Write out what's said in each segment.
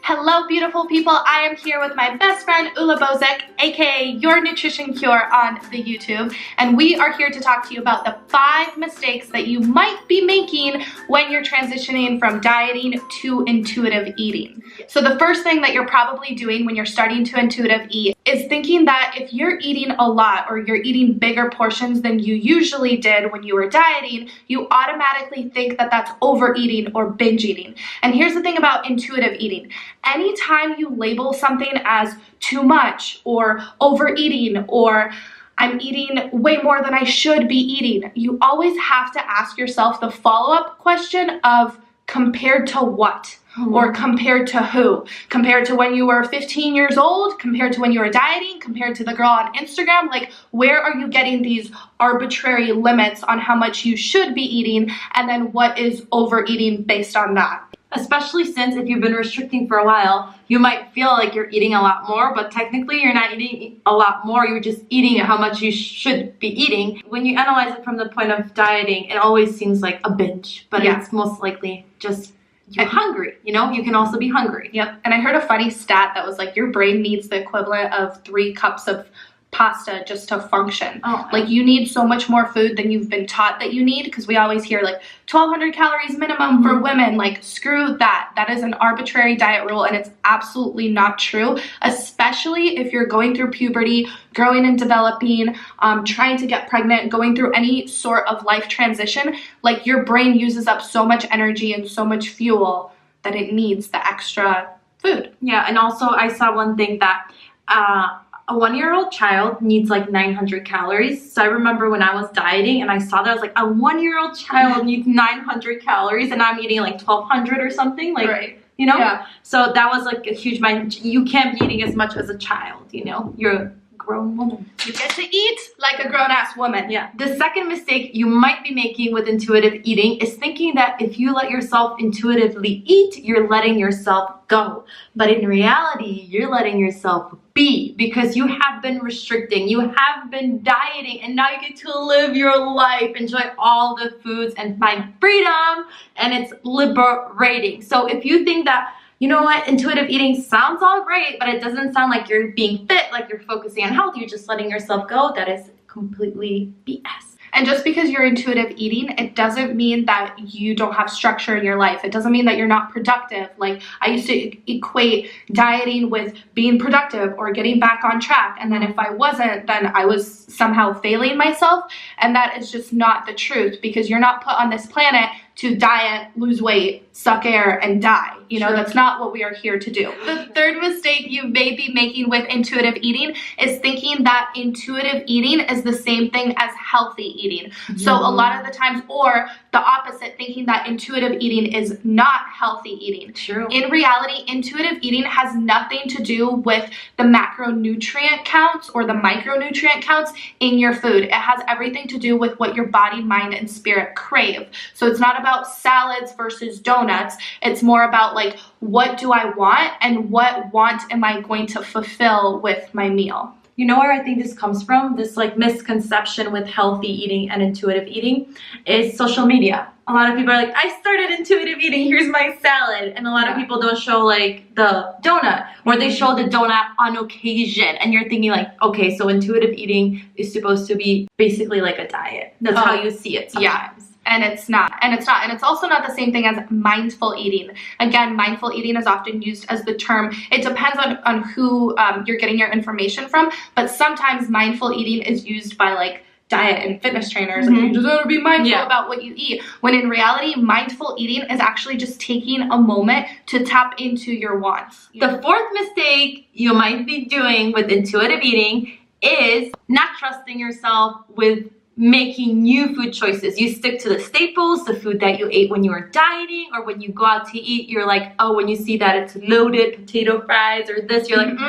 Hello, beautiful people. I am here with my best friend, Ula Bozek, aka Your Nutrition Cure on the YouTube, and we are here to talk to you about the 5 mistakes that you might be making when you're transitioning from dieting to intuitive eating. So the first thing that you're probably doing when you're starting to intuitive eat is thinking that if you're eating a lot or you're eating bigger portions than you usually did when you were dieting, you automatically think that that's overeating or binge eating. And here's the thing about intuitive eating. Anytime you label something as too much or overeating or I'm eating way more than I should be eating, you always have to ask yourself the follow-up question of compared to what? Or compared to who? Compared to when you were 15 years old? Compared to when you were dieting? Compared to the girl on Instagram? Like, where are you getting these arbitrary limits on how much you should be eating? And then what is overeating based on that? Especially since if you've been restricting for a while, you might feel like you're eating a lot more, but technically you're not eating a lot more. You're just eating how much you should be eating. When you analyze it from the point of dieting, it always seems like a binge, but it's most likely just you're hungry. You know, you can also be hungry. Yep. And I heard a funny stat that was like your brain needs the equivalent of 3 cups of pasta just to function. Like, you need so much more food than you've been taught that you need, because we always hear like 1,200 calories minimum for women. Like, screw that. That is an arbitrary diet rule, and it's absolutely not true, especially if you're going through puberty, growing and developing, trying to get pregnant, going through any sort of life transition. Like, your brain uses up so much energy and so much fuel that it needs the extra food. Yeah, and also I saw one thing that a 1-year-old child needs like 900 calories. So I remember when I was dieting and I saw that, I was like, a 1-year-old child needs 900 calories and I'm eating like 1,200 or something. Like, you know? Yeah. So that was like a huge mind. You can't be eating as much as a child, you know? You're a grown woman. You get to eat like a grown-ass woman. Yeah. The second mistake you might be making with intuitive eating is thinking that if you let yourself intuitively eat, you're letting yourself go. But in reality, you're letting yourself be, because you have been restricting, you have been dieting, and now you get to live your life, enjoy all the foods and find freedom, and it's liberating. So if you think that, you know what, intuitive eating sounds all great, but it doesn't sound like you're being fit, like you're focusing on health, you're just letting yourself go, that is completely BS. And just because you're intuitive eating, it doesn't mean that you don't have structure in your life. It doesn't mean that you're not productive. Like, I used to equate dieting with being productive or getting back on track. And then if I wasn't, then I was somehow failing myself. And that is just not the truth, because you're not put on this planet to diet, lose weight, suck air, and die. You know, that's not what we are here to do. The third mistake you may be making with intuitive eating is thinking that intuitive eating is the same thing as healthy eating. So a lot of the times, or the opposite, thinking that intuitive eating is not healthy eating. True. In reality, intuitive eating has nothing to do with the macronutrient counts or the micronutrient counts in your food. It has everything to do with what your body, mind, and spirit crave. So it's not about salads versus donuts. It's more about like, what do I want and what want am I going to fulfill with my meal? You know where I think this comes from? This like misconception with healthy eating and intuitive eating is social media. A lot of people are like, I started intuitive eating, here's my salad. And a lot of people don't show like the donut, or they show the donut on occasion. And you're thinking like, okay, so intuitive eating is supposed to be basically like a diet. That's how you see it sometimes. Yeah. And it's not. And it's not. And it's also not the same thing as mindful eating. Again, mindful eating is often used as the term. It depends on who you're getting your information from. But sometimes mindful eating is used by like diet and fitness trainers. And you just gotta be mindful about what you eat. When in reality, mindful eating is actually just taking a moment to tap into your wants. The fourth mistake you might be doing with intuitive eating is not trusting yourself with making new food choices. You stick to the staples, the food that you ate when you were dieting, or when you go out to eat, you're like, oh, when you see that it's loaded potato fries or this, you're like,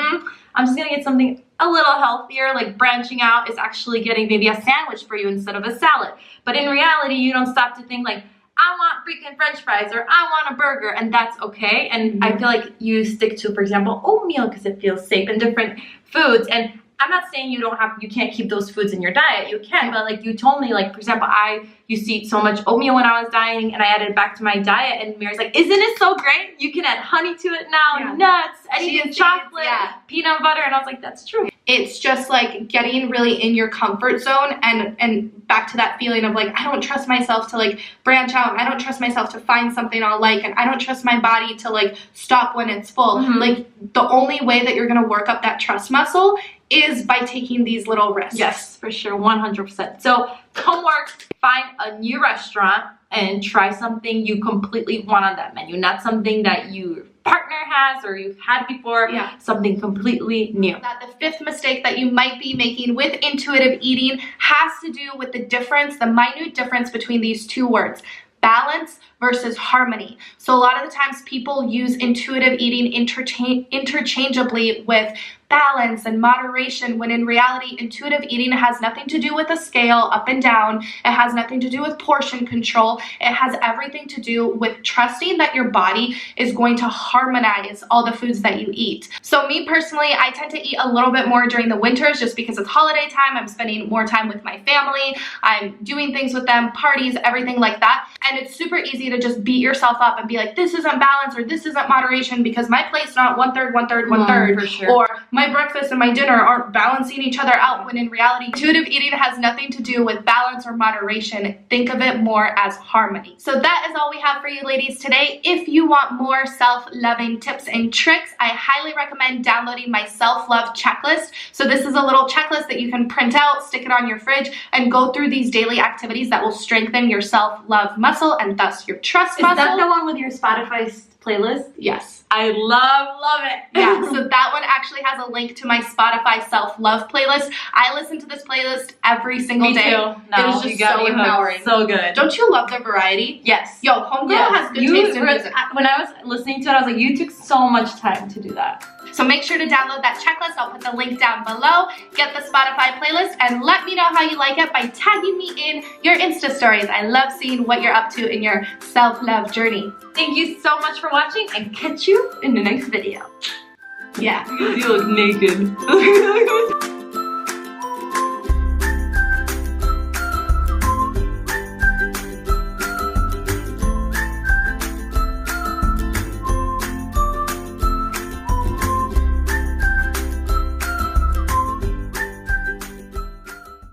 I'm just gonna get something a little healthier. Like, branching out is actually getting maybe a sandwich for you instead of a salad. But in reality, you don't stop to think like, I want freaking french fries, or I want a burger, and that's okay. And I feel like you stick to, for example, oatmeal because it feels safe, and different foods. And I'm not saying you can't keep those foods in your diet. You can, but like you told me, like for example, I used to eat so much oatmeal when I was dieting, and I added it back to my diet. And Mary's like, "Isn't it so great? You can add honey to it now, nuts, anything, chocolate, peanut butter." And I was like, "That's true." It's just like getting really in your comfort zone and back to that feeling of like, I don't trust myself to like branch out. I don't trust myself to find something I'll like, and I don't trust my body to like stop when it's full. Like the only way that you're gonna work up that trust muscle is by taking these little risks. Yes, for sure, 100%. So homework, find a new restaurant and try something you completely want on that menu, not something that your partner has or you've had before, something completely new. That the fifth mistake that you might be making with intuitive eating has to do with the difference, the minute difference between these two words, balance versus harmony. So a lot of the times people use intuitive eating interchangeably with balance and moderation, when in reality, intuitive eating has nothing to do with a scale up and down. It has nothing to do with portion control. It has everything to do with trusting that your body is going to harmonize all the foods that you eat. So me personally, I tend to eat a little bit more during the winters just because it's holiday time. I'm spending more time with my family. I'm doing things with them, parties, everything like that. And it's super easy to just beat yourself up and be like, this isn't balance or this isn't moderation because my plate's not 1/3, 1/3, 1/3, for sure. or my breakfast and my dinner aren't balancing each other out, when in reality, intuitive eating has nothing to do with balance or moderation. Think of it more as harmony. So that is all we have for you ladies today. If you want more self-loving tips and tricks, I highly recommend downloading my self-love checklist. So this is a little checklist that you can print out, stick it on your fridge, and go through these daily activities that will strengthen your self-love muscle and thus your trust muscle. Is that the one with your Spotify playlist? Yes. I love it. Yeah, so that one actually has a link to my Spotify self-love playlist. I listen to this playlist every single day. No, it is just so empowering. So good. Don't you love the variety? Yes. Yo, Homegirl has good taste in music. When I was listening to it, I was like, you took so much time to do that. So make sure to download that checklist. I'll put the link down below. Get the Spotify playlist and let me know how you like it by tagging me in your Insta stories. I love seeing what you're up to in your self-love journey. Thank you so much for watching, and catch you in the next video. Yeah. You look naked.